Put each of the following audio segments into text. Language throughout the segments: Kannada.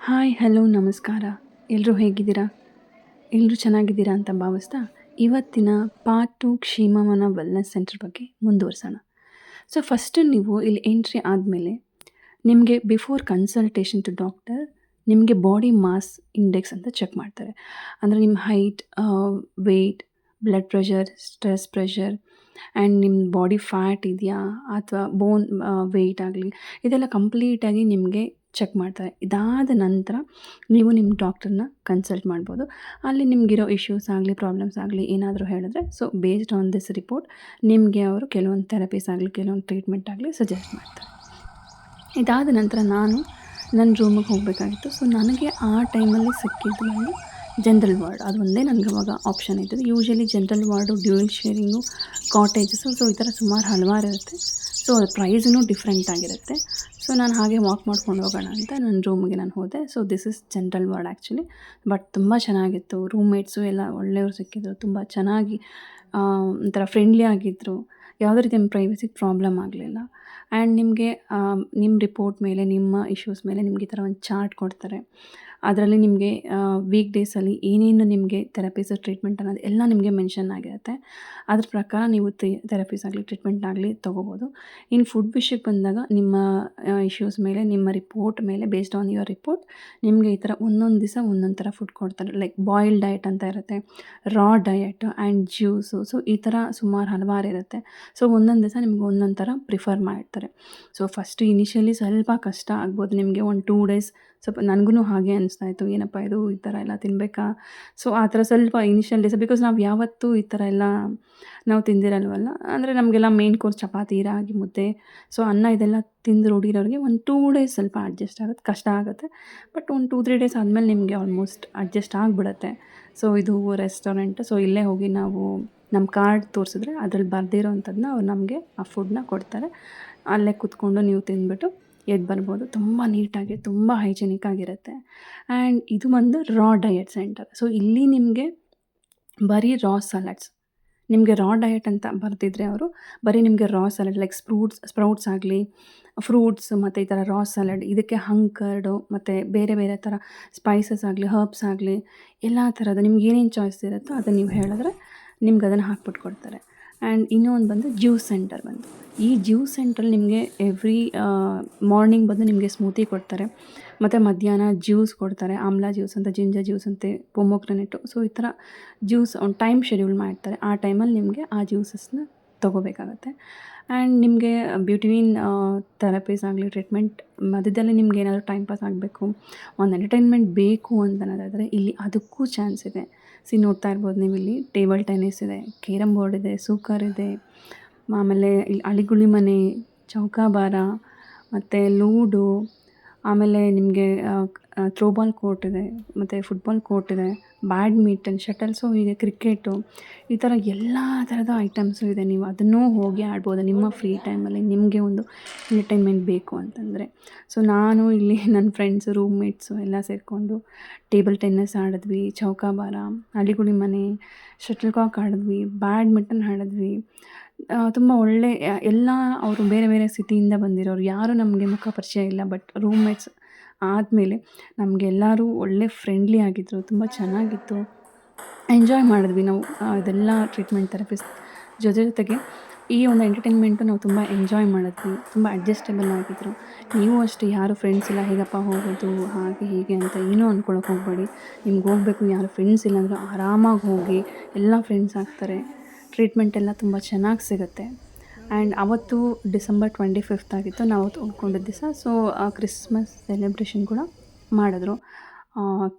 ಹಾಯ್, ಹಲೋ, ನಮಸ್ಕಾರ. ಎಲ್ಲರೂ ಹೇಗಿದ್ದೀರಾ? ಎಲ್ಲರೂ ಚೆನ್ನಾಗಿದ್ದೀರಾ ಅಂತ ಭಾವಿಸ್ತಾ, ಇವತ್ತಿನ ಪಾರ್ಟ್ 2 ಕ್ಷೇಮವನ ವೆಲ್ನೆಸ್ ಸೆಂಟರ್ ಬಗ್ಗೆ ಮುಂದುವರ್ಸೋಣ. ಸೊ ಫಸ್ಟು ನೀವು ಇಲ್ಲಿ ಎಂಟ್ರಿ ಆದಮೇಲೆ ನಿಮಗೆ ಬಿಫೋರ್ ಕನ್ಸಲ್ಟೇಷನ್ ಟು ಡಾಕ್ಟರ್ ನಿಮಗೆ ಬಾಡಿ ಮಾಸ್ ಇಂಡೆಕ್ಸ್ ಅಂತ ಚೆಕ್ ಮಾಡ್ತಾರೆ. ಅಂದರೆ ನಿಮ್ಮ height, weight, blood pressure, stress pressure and ನಿಮ್ಮ ಬಾಡಿ ಫ್ಯಾಟ್ ಇದೆಯಾ ಅಥವಾ ಬೋನ್ ವೆಯ್ಟ್ ಆಗಲಿ, ಇದೆಲ್ಲ ಕಂಪ್ಲೀಟಾಗಿ ನಿಮಗೆ ಚೆಕ್ ಮಾಡ್ತಾರೆ. ಇದಾದ ನಂತರ ನೀವು ನಿಮ್ಮ ಡಾಕ್ಟರ್ನ ಕನ್ಸಲ್ಟ್ ಮಾಡ್ಬೋದು. ಅಲ್ಲಿ ನಿಮಗಿರೋ ಇಶ್ಯೂಸ್ ಆಗಲಿ, ಪ್ರಾಬ್ಲಮ್ಸ್ ಆಗಲಿ ಏನಾದರೂ ಹೇಳಿದ್ರೆ, so based on this report ನಿಮಗೆ ಅವರು ಕೆಲವೊಂದು ಥೆರಪೀಸ್ ಆಗಲಿ, ಕೆಲವೊಂದು ಟ್ರೀಟ್ಮೆಂಟ್ ಆಗಲಿ ಸಜೆಸ್ಟ್ ಮಾಡ್ತಾರೆ. ಇದಾದ ನಂತರ ನಾನು ನನ್ನ ರೂಮಿಗೆ ಹೋಗಬೇಕಾಗಿತ್ತು. ಸೊ ನನಗೆ ಆ ಟೈಮಲ್ಲಿ ಸಿಕ್ಕಿದ್ದು ಬಂದು ಜನರಲ್ ವಾರ್ಡ್. ಅದು ಒಂದೇ ನನಗೆ ಅವಾಗ ಆಪ್ಷನ್ ಇದ್ದದ್ದು. Usually general ward, dual sharing, cottages, so ಈ ಥರ ಸುಮಾರು ಹಲವಾರು ಇರುತ್ತೆ. ಸೊ ಅದು ಪ್ರೈಸೂ ಡಿಫ್ರೆಂಟ್ ಆಗಿರುತ್ತೆ. ಸೊ ನಾನು ಹಾಗೆ ವಾಕ್ ಮಾಡ್ಕೊಂಡು ಹೋಗೋಣ ಅಂತ ನನ್ನ ರೂಮಿಗೆ ನಾನು ಹೋದೆ. So this is general ward actually. But ತುಂಬ ಚೆನ್ನಾಗಿತ್ತು. ರೂಮ್ಮೇಟ್ಸು ಎಲ್ಲ ಒಳ್ಳೆಯವ್ರು ಸಿಕ್ಕಿದ್ರು. ತುಂಬ ಚೆನ್ನಾಗಿ ಒಂಥರ ಫ್ರೆಂಡ್ಲಿ ಆಗಿದ್ದರು. ಯಾವುದೇ ರೀತಿಯ ಪ್ರೈವಸಿಗೆ ಪ್ರಾಬ್ಲಮ್ ಆಗಲಿಲ್ಲ. ಆ್ಯಂಡ್ ನಿಮಗೆ ನಿಮ್ಮ ರಿಪೋರ್ಟ್ ಮೇಲೆ, ನಿಮ್ಮ ಇಶ್ಯೂಸ್ ಮೇಲೆ ನಿಮಗೆ ಈ ಥರ ಒಂದು ಚಾರ್ಟ್ ಕೊಡ್ತಾರೆ. ಅದರಲ್ಲಿ ನಿಮಗೆ ವೀಕ್ ಡೇಸಲ್ಲಿ ಏನೇನು ನಿಮಗೆ ಥೆರಪೀಸ್, ಟ್ರೀಟ್ಮೆಂಟ್ ಅನ್ನೋದು ಎಲ್ಲ ನಿಮಗೆ ಮೆನ್ಷನ್ ಆಗಿರುತ್ತೆ. ಅದ್ರ ಪ್ರಕಾರ ನೀವು ಥೆರಪೀಸ್ ಆಗಲಿ, ಟ್ರೀಟ್ಮೆಂಟ್ ಆಗಲಿ ತೊಗೋಬೋದು. ಇನ್ನು ಫುಡ್ ವಿಷಯಕ್ಕೆ ಬಂದಾಗ ನಿಮ್ಮ ಇಶ್ಯೂಸ್ ಮೇಲೆ, ನಿಮ್ಮ ರಿಪೋರ್ಟ್ ಮೇಲೆ, ಬೇಸ್ಡ್ ಆನ್ ಯುವರ್ ರಿಪೋರ್ಟ್ ನಿಮಗೆ ಈ ಥರ ಒಂದೊಂದು ದಿವಸ ಒಂದೊಂದು ಥರ ಫುಡ್ ಕೊಡ್ತಾರೆ. ಲೈಕ್ ಬಾಯ್ಲ್ ಡಯಟ್ ಅಂತ ಇರುತ್ತೆ, ರಾ ಡಯಟ್ ಆ್ಯಂಡ್ ಜ್ಯೂಸು. ಸೊ ಈ ಥರ ಸುಮಾರು ಹಲವಾರು ಇರುತ್ತೆ. ಸೊ ಒಂದೊಂದು ದಿವಸ ನಿಮ್ಗೆ ಒಂದೊಂದು ಥರ ಪ್ರಿಫರ್ ಮಾಡಿರ್ತಾರೆ. ಸೊ ಫಸ್ಟು ಇನಿಷಿಯಲಿ ಸ್ವಲ್ಪ ಕಷ್ಟ ಆಗ್ಬೋದು ನಿಮಗೆ. ಒಂದು 2 ಡೇಸ್ ಸ್ವಲ್ಪ ನನಗೂ ಹಾಗೆ ಅನಿಸ್ತಾ ಇತ್ತು, ಏನಪ್ಪ ಇದು ಈ ಥರ ಎಲ್ಲ ತಿನ್ನಬೇಕಾ? ಸೊ ಆ ಥರ ಸ್ವಲ್ಪ ಇನಿಷಿಯಲ್ ಡೇಸ್, ಬಿಕಾಸ್ ನಾವು ಯಾವತ್ತೂ ಈ ಥರ ಎಲ್ಲ ನಾವು ತಿಂದಿರಲ್ವಲ್ಲ. ಅಂದರೆ ನಮಗೆಲ್ಲ ಮೇನ್ ಕೋರ್ಸ್ ಚಪಾತಿ, ರಾಗಿ ಮುದ್ದೆ, ಸೊ ಅನ್ನ ಇದೆಲ್ಲ ತಿಂದು ರೂಢಿರೋರಿಗೆ ಒಂದು 2 ಡೇಸ್ ಸ್ವಲ್ಪ ಅಡ್ಜಸ್ಟ್ ಆಗುತ್ತೆ, ಕಷ್ಟ ಆಗುತ್ತೆ. ಬಟ್ ಒಂದು 2-3 ಡೇಸ್ ಆದಮೇಲೆ ನಿಮಗೆ ಆಲ್ಮೋಸ್ಟ್ ಅಡ್ಜಸ್ಟ್ ಆಗಿಬಿಡುತ್ತೆ. ಸೊ ಇದು ರೆಸ್ಟೋರೆಂಟ್. ಸೊ ಇಲ್ಲೇ ಹೋಗಿ ನಾವು ನಮ್ಮ ಕಾರ್ಡ್ ತೋರಿಸಿದ್ರೆ ಅದ್ರಲ್ಲಿ ಬರ್ದಿರೋ ಅಂಥದ್ದನ್ನ ಅವ್ರು ನಮಗೆ ಆ ಫುಡ್ನ ಕೊಡ್ತಾರೆ. ಅಲ್ಲೇ ಕೂತ್ಕೊಂಡು ನೀವು ತಿಂದ್ಬಿಟ್ಟು ಎದ್ದು ಬರ್ಬೋದು. ತುಂಬ ನೀಟಾಗಿ, ತುಂಬ ಹೈಜಿನಿಕ್ ಆಗಿರುತ್ತೆ. ಆ್ಯಂಡ್ ಇದು ಒಂದು ರಾ ಡಯಟ್ ಸೆಂಟರ್. ಸೊ ಇಲ್ಲಿ ನಿಮಗೆ ಬರೀ ರಾ ಸಲಾಡ್ಸ್, ನಿಮಗೆ ರಾ ಡಯಟ್ ಅಂತ ಬರ್ತಿದ್ರೆ ಅವರು ಬರೀ ನಿಮಗೆ ರಾ ಸಲಾಡ್ ಲೈಕ್ ಸ್ಪ್ರೌಟ್ಸ್ ಆಗಲಿ, ಫ್ರೂಟ್ಸ್ ಮತ್ತು ಈ ಥರ ರಾ ಸಲಾಡ್, ಇದಕ್ಕೆ ಹಂಕರ್ಡು ಮತ್ತು ಬೇರೆ ಬೇರೆ ಥರ ಸ್ಪೈಸಸ್ ಆಗಲಿ, ಹರ್ಬ್ಸ್ ಆಗಲಿ, ಎಲ್ಲ ಥರದ್ದು ನಿಮ್ಗೆ ಏನೇನು ಚಾಯ್ಸ್ ಇರುತ್ತೋ ಅದನ್ನು ನೀವು ಹೇಳಿದ್ರೆ ನಿಮ್ಗೆ ಅದನ್ನು ಹಾಕ್ಬಿಟ್ಟು ಕೊಡ್ತಾರೆ. ಆ್ಯಂಡ್ ಇನ್ನೊಂದು ಬಂದು ಜ್ಯೂಸ್ ಸೆಂಟರ್ ಬಂದು, ಈ ಜ್ಯೂಸ್ ಸೆಂಟ್ರಲ್ಲಿ ನಿಮಗೆ ಎವ್ರಿ ಮಾರ್ನಿಂಗ್ ಬಂದು ನಿಮಗೆ ಸ್ಮೂತಿ ಕೊಡ್ತಾರೆ, ಮತ್ತು ಮಧ್ಯಾಹ್ನ ಜ್ಯೂಸ್ ಕೊಡ್ತಾರೆ. ಆಮ್ಲಾ ಜ್ಯೂಸ್ ಅಂತ, ಜಿಂಜರ್ ಜ್ಯೂಸ್ ಅಂತೆ, ಪೊಮೊಗ್ರನೇಟು. ಸೊ ಈ ಥರ ಜ್ಯೂಸ್ ಒಂದು ಟೈಮ್ ಶೆಡ್ಯೂಲ್ ಮಾಡ್ತಾರೆ. ಆ ಟೈಮಲ್ಲಿ ನಿಮಗೆ ಆ ಜ್ಯೂಸಸ್ನ ತೊಗೋಬೇಕಾಗತ್ತೆ. ಆ್ಯಂಡ್ ನಿಮಗೆ ಬಿಟ್ವೀನ್ ಥೆರಪೀಸ್ ಆಗಲಿ, ಟ್ರೀಟ್ಮೆಂಟ್ ಮಧ್ಯದಲ್ಲಿ ನಿಮ್ಗೆ ಏನಾದರೂ ಟೈಮ್ ಪಾಸ್ ಆಗಬೇಕು, ಒಂದು ಎಂಟರ್ಟೈನ್ಮೆಂಟ್ ಬೇಕು ಅಂತ ಅನ್ನೋದಾದರೆ ಇಲ್ಲಿ ಅದಕ್ಕೂ ಚಾನ್ಸ್ ಇದೆ. ನೋಡ್ತಾ ಇರ್ಬೋದು ನೀವು, ಇಲ್ಲಿ ಟೇಬಲ್ ಟೆನ್ನಿಸ್ ಇದೆ, ಕೇರಮ್ ಬೋರ್ಡ್ ಇದೆ, ಸೂಕರ್ ಇದೆ, ಆಮೇಲೆ ಇಲ್ಲಿ ಅಳಿಗುಳಿ ಮನೆ, ಚೌಕಾಬಾರ ಮತ್ತು ಲೂಡೋ, ಆಮೇಲೆ ನಿಮಗೆ ಥ್ರೋಬಾಲ್ ಕೋರ್ಟ್ ಇದೆ, ಮತ್ತು ಫುಟ್ಬಾಲ್ ಕೋರ್ಟ್ ಇದೆ, ಬ್ಯಾಡ್ಮಿಂಟನ್, ಶಟಲ್ಸು ಇದೆ, ಕ್ರಿಕೆಟು, ಈ ಥರ ಎಲ್ಲ ಥರದ ಐಟಮ್ಸು ಇದೆ. ನೀವು ಅದನ್ನೂ ಹೋಗಿ ಆಡ್ಬೋದು ನಿಮ್ಮ ಫ್ರೀ ಟೈಮಲ್ಲಿ, ನಿಮಗೆ ಒಂದು ಎಂಟರ್ಟೈನ್ಮೆಂಟ್ ಬೇಕು ಅಂತಂದರೆ. ಸೊ ನಾನು ಇಲ್ಲಿ ನನ್ನ ಫ್ರೆಂಡ್ಸು, ರೂಮ್ಮೇಟ್ಸು ಎಲ್ಲ ಸೇರಿಕೊಂಡು ಟೇಬಲ್ ಟೆನ್ನಿಸ್ ಆಡಿದ್ವಿ, ಚೌಕಾಬಾರ, ಅಳಿಗುಳಿ ಮನೆ, ಶಟಲ್ ಕಾಕ್ ಆಡಿದ್ವಿ, ಬ್ಯಾಡ್ಮಿಂಟನ್ ಆಡಿದ್ವಿ. ತುಂಬ ಒಳ್ಳೆ ಎಲ್ಲ ಅವರು ಬೇರೆ ಬೇರೆ ಸಿಟಿಯಿಂದ ಬಂದಿರೋರು, ಯಾರೂ ನಮಗೆ ಮುಖ ಪರಿಚಯ ಇಲ್ಲ. ಬಟ್ ರೂಮ್ಮೇಟ್ಸ್ ಆದಮೇಲೆ ನಮಗೆಲ್ಲರೂ ಒಳ್ಳೆ ಫ್ರೆಂಡ್ಲಿ ಆಗಿದ್ದರು. ತುಂಬ ಚೆನ್ನಾಗಿತ್ತು, ಎಂಜಾಯ್ ಮಾಡಿದ್ವಿ ನಾವು ಇದೆಲ್ಲ ಟ್ರೀಟ್ಮೆಂಟ್ ಥೆರಪೀಸ್ ಜೊತೆಗೆ ಈ ಒಂದು ಎಂಟರ್ಟೈನ್ಮೆಂಟು ನಾವು ತುಂಬ ಎಂಜಾಯ್ ಮಾಡಿದ್ವಿ. ತುಂಬ ಅಡ್ಜಸ್ಟೇಬಲ್ ಆಗಿದ್ದರು. ನೀವು ಅಷ್ಟೇ, ಯಾರು ಫ್ರೆಂಡ್ಸ್ ಇಲ್ಲ, ಹೇಗಪ್ಪ ಹೋಗೋದು ಹಾಗೆ ಹೀಗೆ ಅಂತ ಏನೂ ಅಂದ್ಕೊಳಕ್ಕೆ ಹೋಗಬೇಡಿ. ನಿಮ್ಗೆ ಹೋಗಬೇಕು, ಯಾರು ಫ್ರೆಂಡ್ಸ್ ಇಲ್ಲ ಅಂದರೂ ಆರಾಮಾಗಿ ಹೋಗಿ, ಎಲ್ಲ ಫ್ರೆಂಡ್ಸ್ ಆಗ್ತಾರೆ. ಟ್ರೀಟ್ಮೆಂಟ್ ಎಲ್ಲ ತುಂಬ ಚೆನ್ನಾಗಿ ಸಿಗುತ್ತೆ. ಆ್ಯಂಡ್ ಅವತ್ತು ಡಿಸೆಂಬರ್ 25 ಆಗಿತ್ತು ನಾವು ಅವತ್ತು ಉಳ್ಕೊಂಡಿದ್ದ ದಿವಸ. ಸೊ ಕ್ರಿಸ್ಮಸ್ ಸೆಲೆಬ್ರೇಷನ್ ಕೂಡ ಮಾಡಿದ್ರು.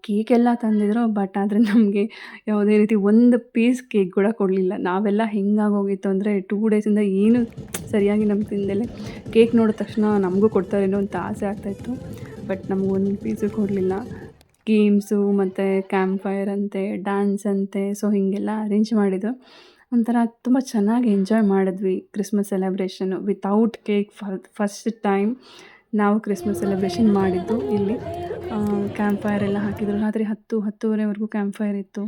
ಕೇಕೆಲ್ಲ ತಂದಿದ್ರು. ಬಟ್ ಆದರೆ ನಮಗೆ ಯಾವುದೇ ರೀತಿ ಒಂದು ಪೀಸ್ ಕೇಕ್ ಕೂಡ ಕೊಡಲಿಲ್ಲ. ನಾವೆಲ್ಲ ಹೆಂಗಾಗೋಗಿತ್ತು ಅಂದರೆ 2 ಡೇಸಿಂದ ಏನು ಸರಿಯಾಗಿ ನಮ್ಗೆ ತಿಂದಲೇ ಕೇಕ್ ನೋಡಿದ ತಕ್ಷಣ ನಮಗೂ ಕೊಡ್ತಾರೇನೋ ಅಂತ ಆಸೆ ಆಗ್ತಾಯಿತ್ತು. ಬಟ್ ನಮ್ಗೆ ಒಂದು ಪೀಸು ಕೊಡಲಿಲ್ಲ. ಗೇಮ್ಸು ಮತ್ತು ಕ್ಯಾಂಪ್ ಫೈರ್ ಅಂತೆ, ಡ್ಯಾನ್ಸ್ ಅಂತೆ, ಸೊ ಹೀಗೆಲ್ಲ ಅರೇಂಜ್ ಮಾಡಿದ್ರು. ಒಂಥರ ತುಂಬ ಚೆನ್ನಾಗಿ ಎಂಜಾಯ್ ಮಾಡಿದ್ವಿ Christmas ಸೆಲೆಬ್ರೇಷನ್ನು without cake. First time ನಾವು ಕ್ರಿಸ್ಮಸ್ ಸೆಲೆಬ್ರೇಷನ್ ಮಾಡಿದ್ದು ಇಲ್ಲಿ. ಕ್ಯಾಂಪ್ ಫೈರ್ ಎಲ್ಲ ಹಾಕಿದ್ರು. ರಾತ್ರಿ 10-10:30ವರೆಗೂ ಕ್ಯಾಂಪ್ ಫೈರ್ ಇತ್ತು.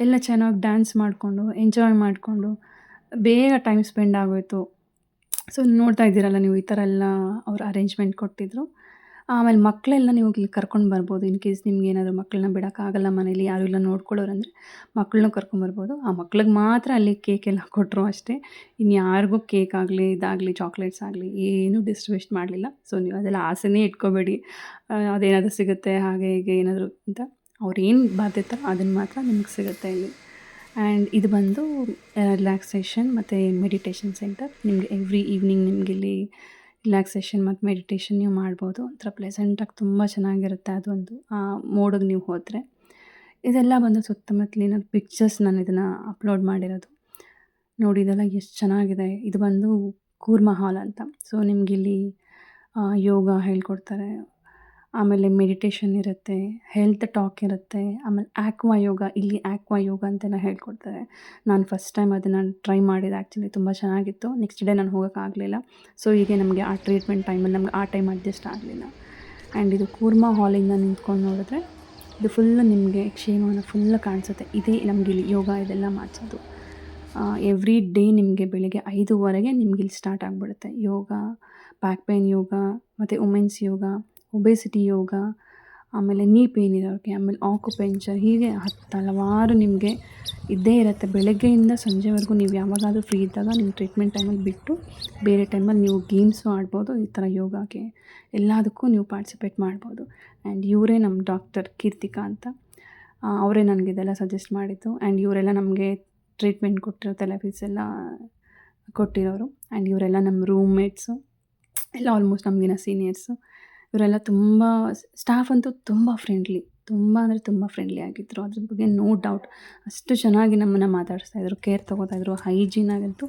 ಎಲ್ಲ ಚೆನ್ನಾಗಿ ಡ್ಯಾನ್ಸ್ ಮಾಡಿಕೊಂಡು, ಎಂಜಾಯ್ ಮಾಡಿಕೊಂಡು ಬೇಗ ಟೈಮ್ ಸ್ಪೆಂಡ್ ಆಗೋಯಿತು. ಸೊ ನೋಡ್ತಾ ಇದ್ದೀರಲ್ಲ ನೀವು, ಈ ಥರ ಎಲ್ಲ ಅವ್ರು ಅರೇಂಜ್ಮೆಂಟ್ ಕೊಟ್ಟಿದ್ದರು. ಆಮೇಲೆ ಮಕ್ಕಳೆಲ್ಲ ನೀವು ಇಲ್ಲಿ ಕರ್ಕೊಂಡು ಬರ್ಬೋದು. ಇನ್ ಕೇಸ್ ನಿಮ್ಗೇನಾದರೂ ಮಕ್ಕಳನ್ನ ಬಿಡೋಕ್ಕಾಗಲ್ಲ, ಮನೇಲಿ ಯಾರೂ ಇಲ್ಲ ನೋಡ್ಕೊಳ್ಳೋರಂದರೆ ಮಕ್ಕಳನ್ನೂ ಕರ್ಕೊಂಬರ್ಬೋದು. ಆ ಮಕ್ಳಿಗೆ ಮಾತ್ರ ಅಲ್ಲಿ ಕೇಕೆಲ್ಲ ಕೊಟ್ಟರು ಅಷ್ಟೇ. ಇನ್ಯಾರಿಗೂ ಕೇಕ್ ಆಗಲಿ, ಇದಾಗಲಿ, ಚಾಕ್ಲೇಟ್ಸ್ ಆಗಲಿ ಏನೂ ಡಿಸ್ಟ್ರಿಬ್ಯೂಟ್ ಮಾಡಲಿಲ್ಲ. ಸೊ ನೀವು ಅದೆಲ್ಲ ಆಸೆನೇ ಇಟ್ಕೋಬೇಡಿ. ಅದೇನಾದರೂ ಸಿಗುತ್ತೆ ಹಾಗೆ ಹೀಗೆ ಏನಾದರೂ ಅಂತ. ಅವ್ರೇನು ಬರ್ದಿರ್ತಾರೋ ಅದನ್ನು ಮಾತ್ರ ನಿಮ್ಗೆ ಸಿಗುತ್ತೆ ಇಲ್ಲಿ. ಆ್ಯಂಡ್ ಇದು ಬಂದು ರಿಲ್ಯಾಕ್ಸೇಷನ್ ಮತ್ತು ಮೆಡಿಟೇಷನ್ ಸೆಂಟರ್. ನಿಮಗೆ ಎವ್ರಿ ಈವ್ನಿಂಗ್ ನಿಮಗಿಲ್ಲಿ ರಿಲ್ಯಾಕ್ಸೇಷನ್ ಮತ್ತು ಮೆಡಿಟೇಷನ್ ನೀವು ಮಾಡ್ಬೋದು. ಒಂಥರ ಪ್ಲೆಸೆಂಟಾಗಿ ತುಂಬ ಚೆನ್ನಾಗಿರುತ್ತೆ ಅದೊಂದು ಆ ಮೋಡಿಗೆ ನೀವು ಹೋದರೆ. ಇದೆಲ್ಲ ಬಂದು ಸುತ್ತಮುತ್ತಲಿನ ಪಿಕ್ಚರ್ಸ್ ನಾನು ಇದನ್ನು ಅಪ್ಲೋಡ್ ಮಾಡಿರೋದು. ನೋಡಿ ಇದೆಲ್ಲ ಎಷ್ಟು ಚೆನ್ನಾಗಿದೆ. ಇದು ಬಂದು ಕೂರ್ಮ ಹಾಲ್ ಅಂತ. ಸೊ ನಿಮಗಿಲ್ಲಿ ಯೋಗ ಹೇಳ್ಕೊಡ್ತಾರೆ, ಆಮೇಲೆ ಮೆಡಿಟೇಷನ್ ಇರುತ್ತೆ, ಹೆಲ್ತ್ ಟಾಕ್ ಇರುತ್ತೆ, ಆಮೇಲೆ ಆಕ್ವಾ ಯೋಗ, ಇಲ್ಲಿ ಆಕ್ವಾ ಯೋಗ ಅಂತೆಲ್ಲ ಹೇಳ್ಕೊಡ್ತಾರೆ. ನಾನು ಫಸ್ಟ್ ಟೈಮ್ ಅದನ್ನು ಟ್ರೈ ಮಾಡಿದೆ. ಆ್ಯಕ್ಚುಲಿ ತುಂಬ ಚೆನ್ನಾಗಿತ್ತು. ನೆಕ್ಸ್ಟ್ ಡೇ ನಾನು ಹೋಗೋಕ್ಕಾಗಲಿಲ್ಲ. ಸೊ ಹೀಗೆ ನಮಗೆ ಆ ಟ್ರೀಟ್ಮೆಂಟ್ ಟೈಮಲ್ಲಿ ನಮ್ಗೆ ಆ ಟೈಮ್ ಅಡ್ಜಸ್ಟ್ ಆಗಲಿಲ್ಲ. ಆ್ಯಂಡ್ ಇದು ಕೂರ್ಮ ಹಾಲಿಂದ ನಿಂತ್ಕೊಂಡು ನೋಡಿದ್ರೆ ಇದು ಫುಲ್ಲು ನಿಮಗೆ ಕ್ಷೇಮವನ ಫುಲ್ಲು ಕಾಣಿಸುತ್ತೆ. ಇದೇ ನಮಗೆ ಇಲ್ಲಿ ಯೋಗ ಇದೆಲ್ಲ ಮಾಡಿಸೋದು. ಎವ್ರಿ ಡೇ ನಿಮಗೆ ಬೆಳಿಗ್ಗೆ 5:15ಗೆ ನಿಮಗಿಲ್ಲಿ ಸ್ಟಾರ್ಟ್ ಆಗಿಬಿಡುತ್ತೆ ಯೋಗ, ಬ್ಯಾಕ್ ಪೇನ್ ಯೋಗ, ಮತ್ತು ವುಮೆನ್ಸ್ ಯೋಗ, ಒಬೆಸಿಟಿ ಯೋಗ, ಆಮೇಲೆ ನೀ ಪೇನ್ ಇರೋರಿಗೆ, ಆಮೇಲೆ ಆಕ್ಯುಪಂಕ್ಚರ್, ಹೀಗೆ ಹಲವಾರು ನಿಮಗೆ ಇದ್ದೇ ಇರುತ್ತೆ. ಬೆಳಗ್ಗೆಯಿಂದ ಸಂಜೆವರೆಗೂ ನೀವು ಯಾವಾಗಾದರೂ ಫ್ರೀ ಇದ್ದಾಗ ನಿಮ್ಮ ಟ್ರೀಟ್ಮೆಂಟ್ ಟೈಮಲ್ಲಿ ಬಿಟ್ಟು ಬೇರೆ ಟೈಮಲ್ಲಿ ನೀವು ಗೇಮ್ಸು ಆಡ್ಬೋದು. ಈ ಥರ ಯೋಗಕ್ಕೆ ಎಲ್ಲದಕ್ಕೂ ನೀವು ಪಾರ್ಟಿಸಿಪೇಟ್ ಮಾಡ್ಬೋದು. ಆ್ಯಂಡ್ ಇವರೇ ನಮ್ಮ ಡಾಕ್ಟರ್ ಕೀರ್ತಿಕಾ ಅಂತ. ಅವರೇ ನನಗಿದೆಲ್ಲ ಸಜೆಸ್ಟ್ ಮಾಡಿದ್ದು. ಆ್ಯಂಡ್ ಇವರೆಲ್ಲ ನಮಗೆ ಟ್ರೀಟ್ಮೆಂಟ್ ಕೊಟ್ಟಿರೋ ಥೆರಪೀಸ್ ಎಲ್ಲ ಕೊಟ್ಟಿರೋರು. ಆ್ಯಂಡ್ ಇವರೆಲ್ಲ ನಮ್ಮ ರೂಮ್ಮೇಟ್ಸು, ಎಲ್ಲ ಆಲ್ಮೋಸ್ಟ್ ನಮಗಿನ್ನ ಸೀನಿಯರ್ಸು. ಇವರೆಲ್ಲ ತುಂಬ ಸ್ಟಾಫ್ ಅಂತೂ ತುಂಬ ಫ್ರೆಂಡ್ಲಿ, ತುಂಬ ಅಂದರೆ ತುಂಬ ಫ್ರೆಂಡ್ಲಿ ಆಗಿದ್ದರು. ಅದ್ರ ಬಗ್ಗೆ ನೋ ಡೌಟ್. ಅಷ್ಟು ಚೆನ್ನಾಗಿ ನಮ್ಮನ್ನು ಮಾತಾಡಿಸ್ತಾಯಿದ್ರು, ಕೇರ್ ತೊಗೋತಾಯಿದ್ರು. ಹೈಜೀನಾಗಂತೂ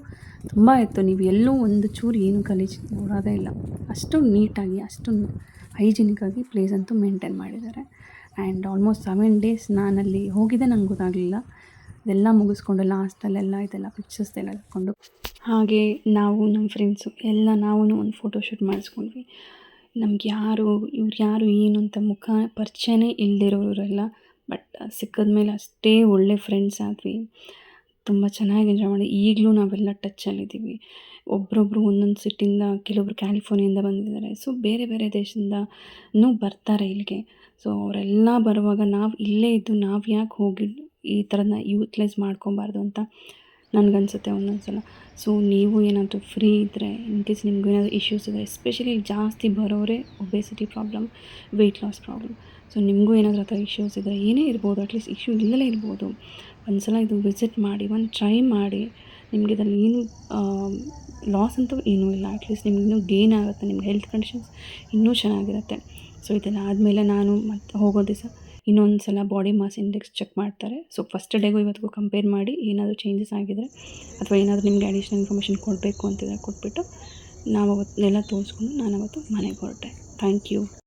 ತುಂಬ ಇತ್ತು. ನೀವು ಎಲ್ಲೂ ಒಂದು ಚೂರು ಏನು ಗಲೀಜು ನೋಡೋದೇ ಇಲ್ಲ. ಅಷ್ಟು ನೀಟಾಗಿ, ಅಷ್ಟು ಹೈಜಿನಿಕ್ಕಾಗಿ ಪ್ಲೇಸ್ ಅಂತೂ ಮೇಂಟೈನ್ ಮಾಡಿದ್ದಾರೆ. ಆ್ಯಂಡ್ ಆಲ್ಮೋಸ್ಟ್ 7 ಡೇಸ್ ನಾನಲ್ಲಿ ಹೋಗಿದ್ದೆ, ನಂಗೆ ಗೊತ್ತಾಗಲಿಲ್ಲ. ಇದೆಲ್ಲ ಮುಗಿಸ್ಕೊಂಡು ಲಾಸ್ಟಲ್ಲೆಲ್ಲ ಇದೆಲ್ಲ ಪಿಕ್ಚರ್ಸ್ ಎಲ್ಲ ಇಟ್ಕೊಂಡು ಹಾಗೆ ನಾವು ನಮ್ಮ ಫ್ರೆಂಡ್ಸು ಎಲ್ಲ ನಾವು ಒಂದು ಫೋಟೋಶೂಟ್ ಮಾಡಿಸ್ಕೊಂಡ್ವಿ. ನಮ್ಗೆ ಇವ್ರು ಯಾರು ಏನು ಅಂತ ಮುಖ ಪರಿಚಯನೇ ಇಲ್ಲದಿರೋರೆಲ್ಲ, ಬಟ್ ಸಿಕ್ಕಿದ ಮೇಲೆ ಅಷ್ಟೇ ಒಳ್ಳೆ ಫ್ರೆಂಡ್ಸ್ ಆದ್ವಿ. ತುಂಬ ಚೆನ್ನಾಗಿ ಎಂಜಾಯ್ ಮಾಡಿ ಈಗಲೂ ನಾವೆಲ್ಲ ಟಚ್ಚಲ್ಲಿದ್ದೀವಿ. ಒಬ್ಬರೊಬ್ರು ಒಂದೊಂದು ಸಿಟಿಯಿಂದ, ಕೆಲವೊಬ್ರು ಕ್ಯಾಲಿಫೋರ್ನಿಯಿಂದ ಬಂದಿದ್ದಾರೆ. ಸೊ ಬೇರೆ ಬೇರೆ ದೇಶದಿಂದನೂ ಬರ್ತಾರೆ ಇಲ್ಲಿಗೆ. ಸೊ ಅವರೆಲ್ಲ ಬರುವಾಗ ನಾವು ಇಲ್ಲೇ ಇದ್ದು ನಾವು ಯಾಕೆ ಹೋಗಿ ಈ ಥರನ ಯೂಟಿಲೈಸ್ ಮಾಡ್ಕೊಬಾರ್ದು ಅಂತ ನನಗನ್ಸುತ್ತೆ ಒಂದೊಂದು ಸಲ. ಸೊ ನೀವು ಏನಾದರೂ ಫ್ರೀ ಇದ್ದರೆ, ಇನ್ ಕೇಸ್ ನಿಮ್ಗೆ ಏನಾದರೂ ಇಶ್ಯೂಸ್ ಇದೆ, ಎಸ್ಪೆಷಲಿ ಜಾಸ್ತಿ ಬರೋರೆ obesity problem, weight loss problem. So ನಿಮಗೂ ಏನಾದರೂ ಆ ಥರ ಇಶ್ಯೂಸ್ ಇದ್ದರೆ, ಏನೇ ಇರ್ಬೋದು, ಅಟ್ಲೀಸ್ಟ್ ಇಶ್ಯೂ ಇಲ್ಲದೇ ಇರ್ಬೋದು, ಒಂದು ಸಲ ಇದು ವಿಸಿಟ್ ಮಾಡಿ, ಒಂದು ಟ್ರೈ ಮಾಡಿ. ನಿಮಗೆ ಇದರಲ್ಲಿ ಏನು ಲಾಸ್ ಅಂತೂ ಏನೂ ಇಲ್ಲ. ಅಟ್ಲೀಸ್ಟ್ ನಿಮ್ಗೆ ಇನ್ನೂ ಗೇನ್ ಆಗುತ್ತೆ, ನಿಮ್ಗೆ ಹೆಲ್ತ್ ಕಂಡೀಷನ್ಸ್ ಇನ್ನೂ ಚೆನ್ನಾಗಿರುತ್ತೆ. ಸೊ ಇದೆಲ್ಲ ಆದಮೇಲೆ ನಾನು ಮತ್ತೆ ಹೋಗೋ ದಿವಸ ಇನ್ನೊಂದು ಸಲ ಬಾಡಿ ಮಾಸ್ ಇಂಡೆಕ್ಸ್ ಚೆಕ್ ಮಾಡ್ತಾರೆ. ಸೊ ಫಸ್ಟ್ ಡೇಗೂ ಇವತ್ತಿಗೂ ಕಂಪೇರ್ ಮಾಡಿ ಏನಾದರೂ ಚೇಂಜಸ್ ಆಗಿದರೆ ಅಥವಾ ಏನಾದರೂ ನಿಮಗೆ ಅಡಿಷ್ನಲ್ ಇನ್ಫಾರ್ಮೇಷನ್ ಕೊಡಬೇಕು ಅಂತಿದ್ರೆ ಕೊಟ್ಬಿಟ್ಟು ನಾವು ಅವತ್ತೆಲ್ಲ ತೋರಿಸ್ಕೊಂಡು ನಾನು ಅವತ್ತು ಮನೆಗೆ ಹೊರಟೆ. Thank you.